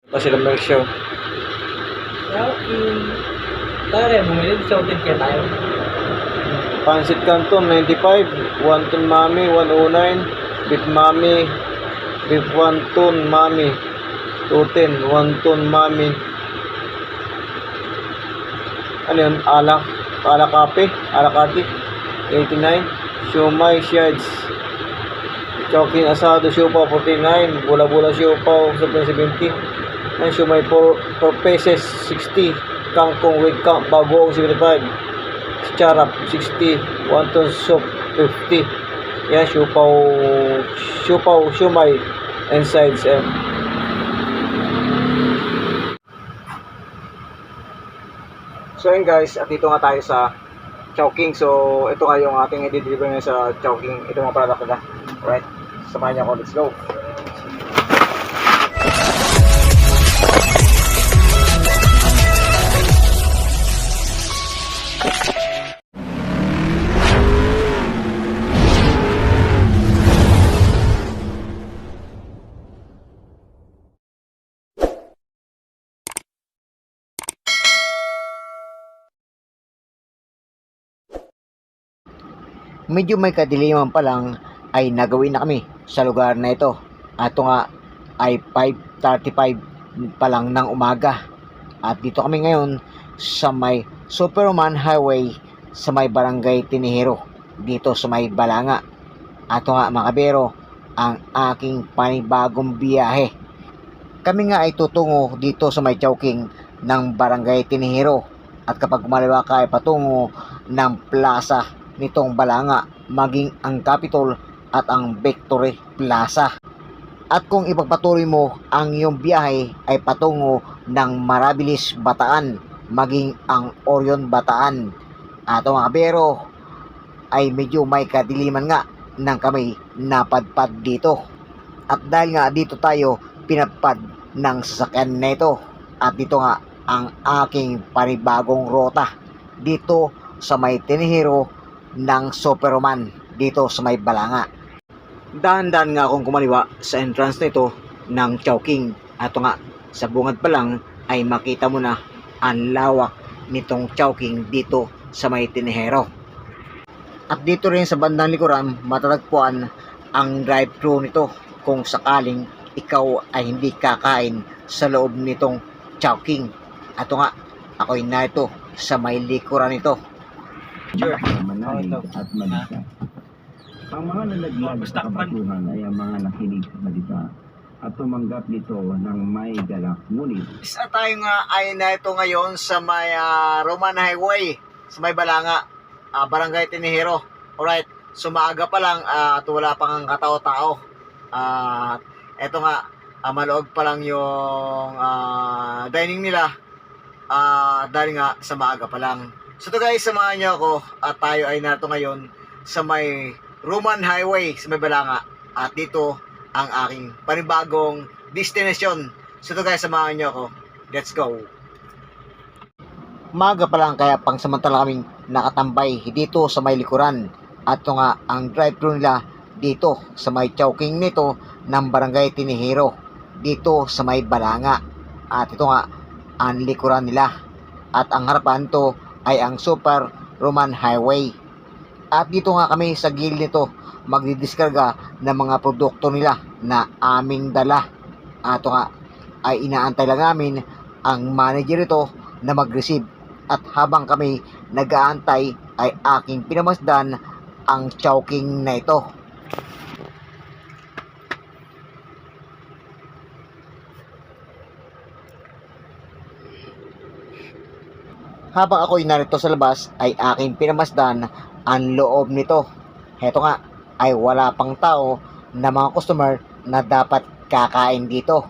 Pa sila mag-show. Tayo rin, bumili. Shouted kaya tayo. Pancit Canton, 95. Wonton Mami, 109. Beef Mami. Beef Wonton Mami, 210. Wonton Mami. Ano yun? Ala Kape. Ala Kati, 89. Siomay Shards. Chowking Asado, Siopaw, 49. Bula-bula Siopaw, 70. Ang siomay 4 pesos, 60. Kangkong with bagoong, 75. Charap, 60. Wonton soup, 50. Yan, siomay and sides. So yun guys, at dito nga tayo sa Chowking. So ito nga yung ating i-deliver ngayon sa Chowking. Ito nga product nila. Alright, samahan niyo ako, let's go. Medyo may kadiliman pa lang ay nagawin na kami sa lugar na ito. Ato nga ay 5:35 pa lang ng umaga. At dito kami ngayon sa may Superman Highway sa may Barangay Tinihero, dito sa may Balanga. Ato nga mga kabero, ang aking panibagong biyahe. Kami nga ay tutungo dito sa may Chowking ng Barangay Tinihero. At kapag kumaliwa ka ay patungo ng plaza nitong Balanga, maging ang Capitol at ang Victory Plaza. At kung ipagpatuloy mo ang iyong biyahe ay patungo ng Marabilis Bataan, maging ang Orion Bataan. At mga kabero ay medyo may kadiliman nga nang kami napadpad dito. At dahil nga dito tayo pinadpad ng sasakyan na ito, at dito nga ang aking panibagong rota dito sa may Tinihero ng Superman dito sa may Balanga. Dahan-dahan nga akong kumaliwa sa entrance nito ng Chowking. At nga sa bungad pa lang ay makita mo na ang lawak nitong Chowking dito sa may Tinihero. At dito rin sa bandang likuran matatagpuan ang drive-thru nito kung sakaling ikaw ay hindi kakain sa loob nitong Chowking. At nga ako'y narito sa may likuran nito. Sure. Manalig at malika. Ang mga nalaglag sa kabatuhan ay ang mga nakinig sa balita at tumanggap nito ng may galak. Ngunit Isa tayo nga ay narito ngayon sa may Roman Highway sa may Balanga, Barangay Tinihero. Alright, so maaga pa lang at wala pang katao-tao. Eto nga, maloob pa lang yung dining nila dahil nga sa maaga pa lang. So to guys, samahan niyo ako at tayo ay narito ngayon sa may Roman Highway sa may Balanga. At dito ang aking panibagong destination. So to guys, samahan niyo ako. Let's go. Maga pa lang kaya pang samantala kaming nakatambay dito sa may likuran. At ito nga ang drive-thru nila dito sa may Chowking nito ng Barangay Tinihero dito sa may Balanga. At ito nga ang likuran nila. At ang harapan to ay ang Super Roman Highway. At dito nga kami sa gilid nito magdidiskarga ng mga produkto nila na aming dala. At ito nga ay inaantay lang namin ang manager ito na mag-receive. At habang kami nag-aantay ay aking pinamasdan ang Chowking na ito. Habang ako'y narito sa labas ay aking pinamasdan ang loob nito. Heto nga ay wala pang tao na mga customer na dapat kakain dito.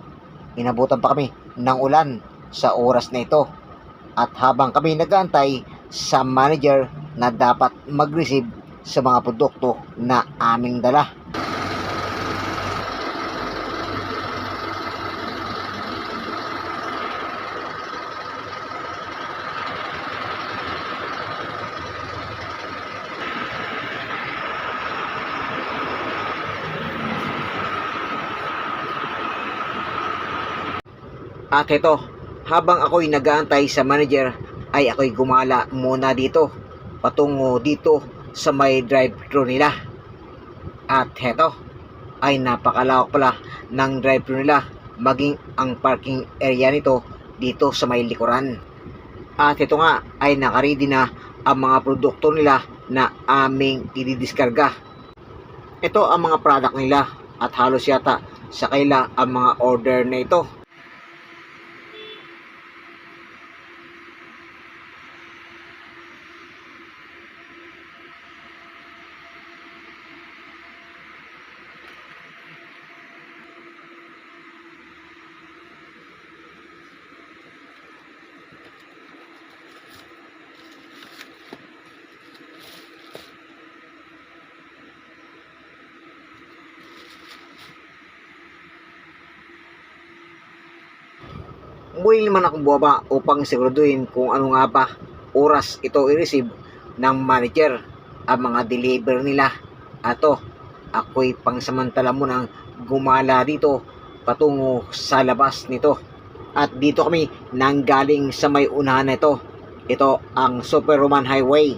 Inabutan pa kami ng ulan sa oras na ito. At habang kami nag-aantay sa manager na dapat mag-receive sa mga produkto na aming dala. At ito, habang ako'y nag-aantay sa manager ay ako'y gumala muna dito patungo dito sa may drive-thru nila. At heto, ay napakalawak pala ng drive-thru nila, maging ang parking area nito dito sa may likuran. At ito nga ay nakaready na ang mga produkto nila na aming ididiskarga. Ito ang mga product nila at halos yata sa kaila ang mga order na ito. Muli naman akong bumaba upang siguraduhin kung ano nga ba oras ito i-receive ng manager ang mga deliver nila. Ato, ako'y pangsamantala munang gumala dito patungo sa labas nito. At dito kami nanggaling sa may unahan na ito. Ito ang Super Roman Highway.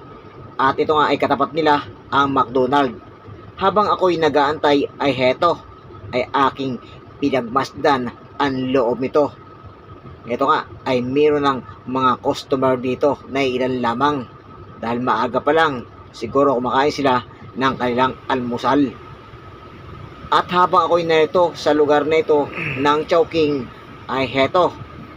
At ito nga ay katapat nila ang McDonald. Habang ako'y nagaantay ay heto ay aking pinagmasdan ang loob nito. Ito nga ay meron ng mga customer dito na ilan lamang dahil maaga pa lang, siguro kumakain sila ng kanilang almusal. At habang ako'y narito sa lugar na ito ng Chowking ay heto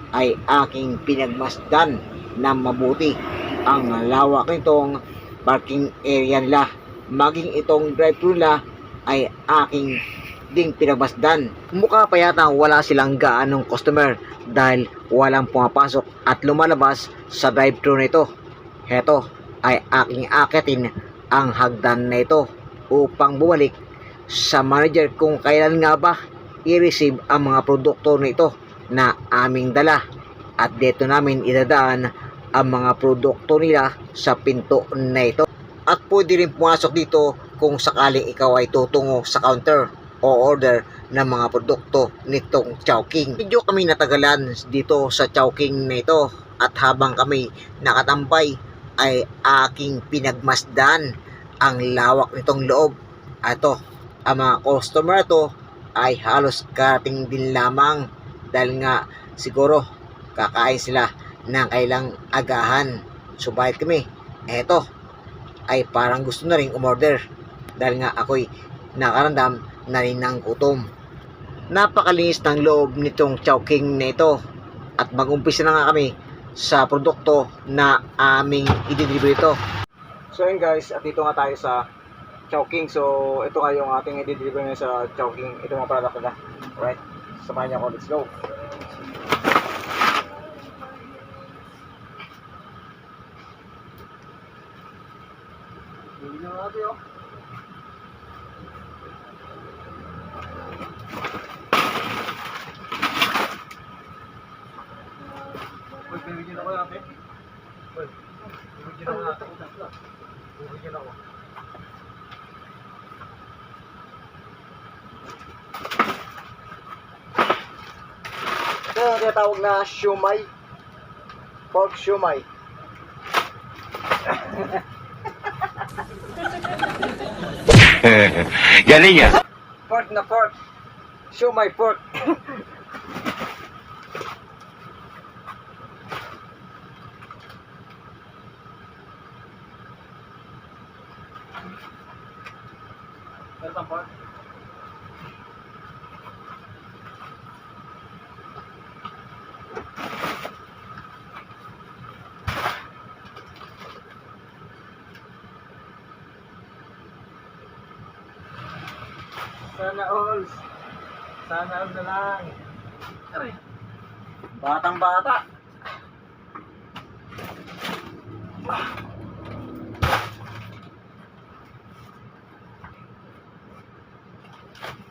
ay aking pinagmasdan na mabuti ang lawak nitong parking area nila, maging itong drive-thru nila ay aking ding pinagmasdan. Mukha pa yata wala silang gaanong customer dahil walang pumapasok at lumalabas sa drive-thru nito. Heto ay aking akitin ang hagdan na ito upang bumalik sa manager kung kailan nga ba i-receive ang mga produkto nito na aming dala. At dito namin idadaan ang mga produkto nila sa pinto na ito. At pwede rin pumasok dito kung sakaling ikaw ay tutungo sa counter o order ng mga produkto nitong Chowking. Medyo kami natagalan dito sa Chowking na ito at habang kami nakatambay ay aking pinagmasdan ang lawak nitong loob. Ato, ang mga customer to ay halos karating din lamang dahil nga siguro kakain sila ng kailang agahan. Subayad kami. Eto ay parang gusto na rin umorder dahil nga ako'y nakarandam na rin ng gutom. Napakalinis ng loob nitong Chowking na ito at mag-umpisa na nga kami sa produkto na aming i-deliver ito. So yun guys, at dito nga tayo sa Chowking. So ito nga yung ating i-deliver na sa Chowking. Ito mga product nila. Alright, samahan niyo ako. Let's go. Bili na natin oh. Bibigyan ako natin. Bibigyan ako natin. Bibigyan ako. Ito yung tinatawag na siomai. Pork siomai. Galing yan. Pork na pork. Siomai pork. Ito ang pork. Sana all. Sana all na lang. Aray. Batang bata.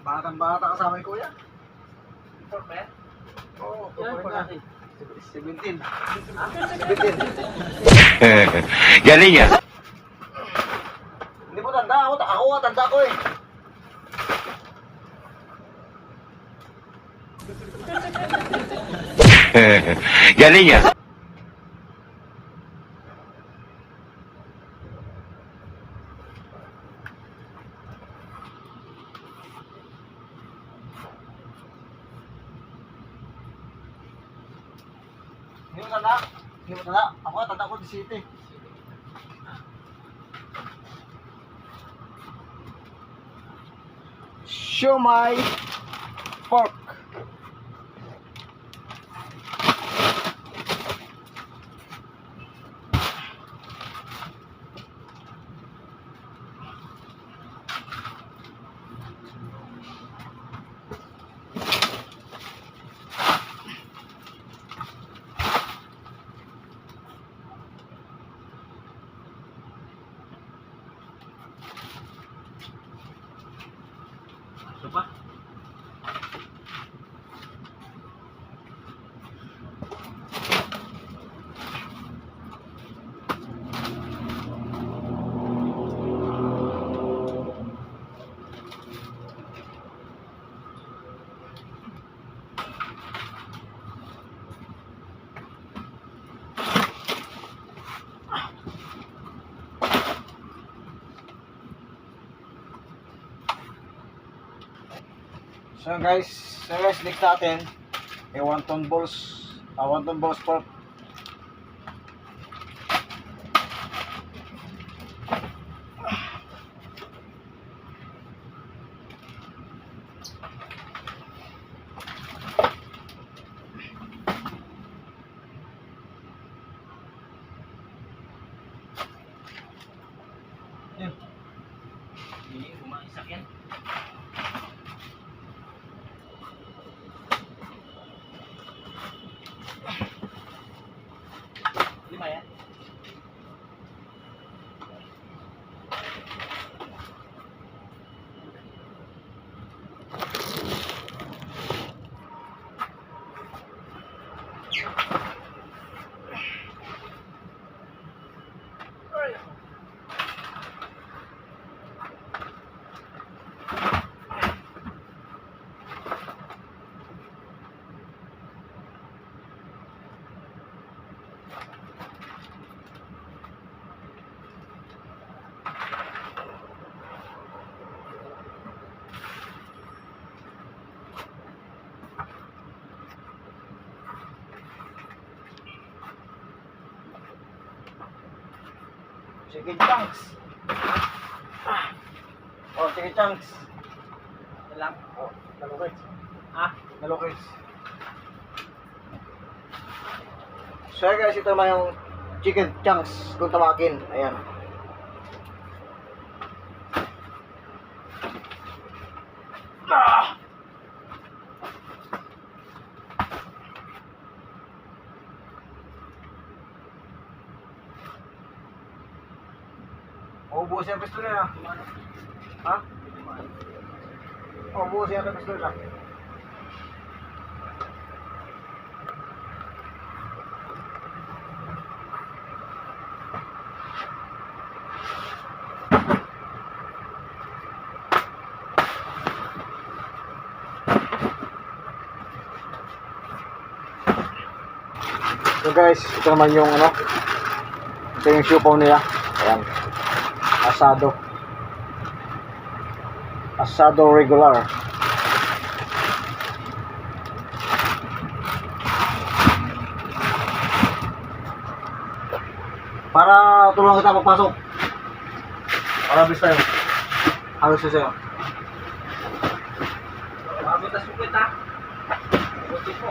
Batang bata kasama ni kuya. Pork ba yan? Oo, pork na. 17. 17. Galing yan. Hindi mo tanda ako. Ako tanda ko eh. Galing yan. Hindi mo tanda. Hindi mo tanda. Ako tanda ko di city. Siomai pork. Ito pa. So guys, next natin ay wonton balls pork. Hindi, umaisak yan. Lima yan. Chicken chunks. Oh, chicken chunks. Ito lang. Oh, nalukis. Ah, Nalukis. So guys, ito naman yung chicken chunks kung tamakin. Ayan. Ah! Ubusin ang pistol na. Ha? Ubusin ang pistol na. So guys, ito naman yung ano. Ito yung siupaw nila. Ayan. Asado. Asado regular. Para tulungan kita pagpasok. Para bis tayo. Halos na sa'yo. makabutas mo kita. Buti po.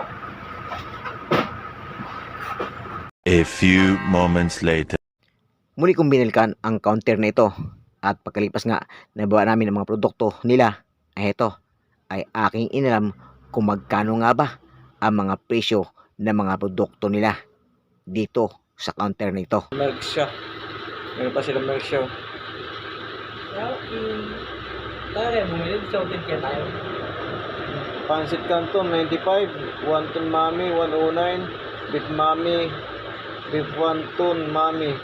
A few moments later. Muli kong binalikan ang counter na ito at pagkalipas nga nabawa namin ang mga produkto nila ay ito ay aking inalam kung magkano nga ba ang mga presyo ng mga produkto nila dito sa counter na ito. Milk siya. Meron pa silang milk siya. Tayo rin, bumili sa hotel kaya tayo. Pancit Canton 95, wonton mami 109, beef mami, beef wonton mami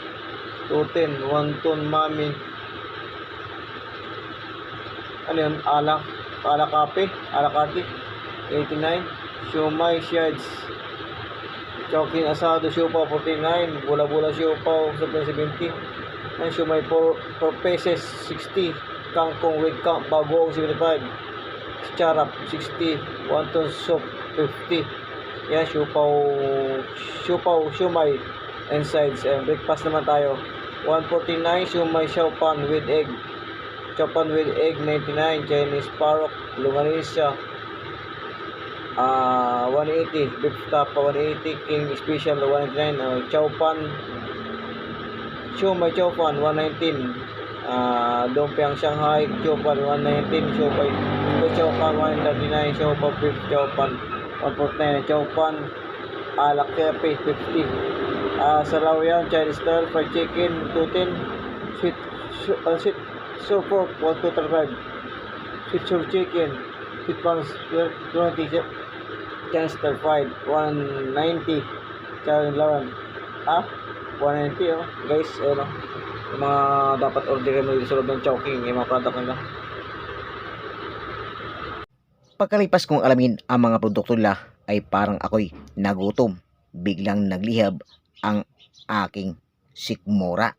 210, wonton mami. Ano yun? Ala kape, ala kati 89, siomai shards Chowking asado, siopaw 49, bula-bula siopaw 70. And siomay 4 pesos 60. Kangkong with bagoong 75. Charap 60. Wonton soup 50. Yan, siomay and sides. And breakfast naman tayo. 149, siomay siopan with egg. Siopan with egg 99. Chinese parok, longganisa 180. Beef tapa 180. King special 199. Siomay chowpan 119. Lumpiang Shanghai chowpan 119. Siomay chowpan 139. Siomay beef chowpan 149. Chowpan alak kepe 50. Salawyang Chinese style fried chicken 210. Sweet sour pork 1235. Sweet sour chicken, sweet prawns 20. Chinese style fried 190. Chinese lawan 190 guys, yung mga dapat orderin mo sa loob ng Chowking, yung mga product nila. Pagkalipas kong alamin ang mga produkto nila ay parang ako'y nagutom. Biglang naglihab ang aking sikmura.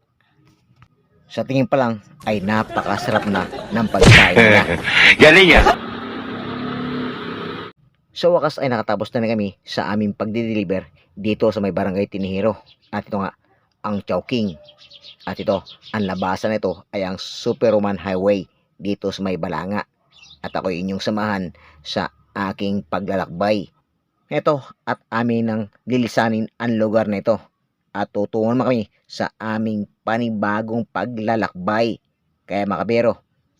Sa tingin pa lang ay napakasarap na ng pagkain nila. Galing yan! Sa wakas ay nakatapos na kami sa aming pagdi-deliver dito sa may barangay Tinihiro. At ito nga ang Chowking. At ito, ang labasan nito ay ang Superman Highway dito sa may Balanga. At ako inyong samahan sa aking paglalakbay. Ito at amin nang lilisanin ang lugar na ito. At tutungon naman kami sa aming panibagong paglalakbay. Kaya mga kabero,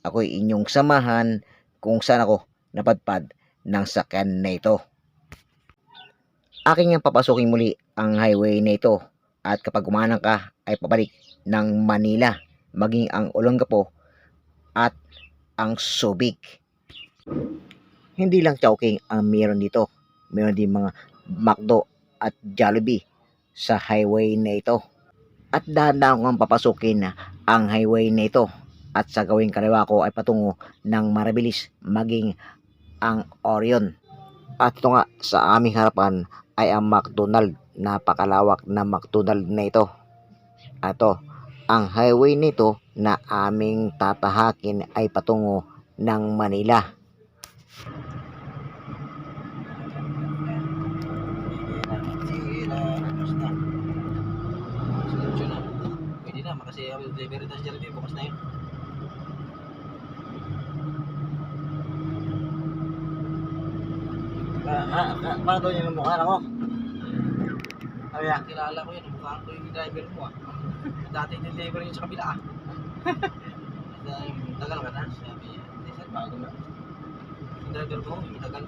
ako'y inyong samahan kung saan ako napadpad ng sakyan na ito. Aking ang papasukin muli ang highway na ito at kapag umanang ka ay pabalik ng Manila, maging ang Olongapo at ang Subic. Hindi lang Chowking ang meron dito, meron din mga McDo at Jollibee sa highway na ito. At dahan-dahan ko ang papasukin ang highway na ito at sa gawing kaliwa ko ay patungo ng Marabilis maging ang Orion. At ito nga sa aming harapan ay ang McDonald, napakalawak na McDonald na ito. Ato, ang highway nito na aming tatahakin ay patungo ng Manila. Pwede na, kasi delivery na si Jollibee, bukas na yun. Paano daw yung mukha ako? Kilala ko yun, mukhaan ko yung driver mo Dati delivery yun sa kabila Tagal ka na, sabi niya. Hindi sir, bago na. Yung driver ko, yung tagal.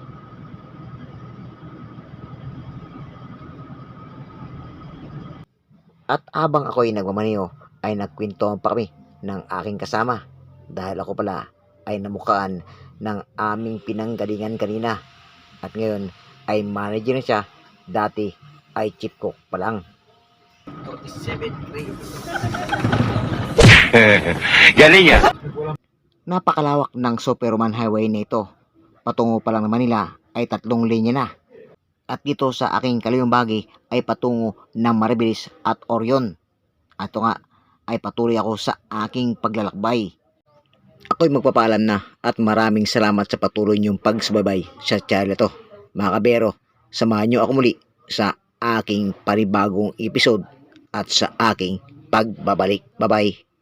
At habang ako'y nagmamaniho ay nagkwentuhan pa kami ng aking kasama dahil ako pala ay namukhaan ng aming pinanggalingan kanina at ngayon ay manager na siya, dati ay chief cook pa lang. 47 grades. Galing yan! Napakalawak ng Superman Highway na ito. Patungo pa lang ng Manila ay 3 linya na. At dito sa aking kaliwang bahagi ay patungo ng Marabilis at Orion. At ito nga ay patuloy ako sa aking paglalakbay. Ako'y magpapaalam na at maraming salamat sa patuloy niyong pagsubaybay sa channel ito. Mga kabero, samahan niyo ako muli sa aking panibagong episode at sa aking pagbabalik. Bye-bye!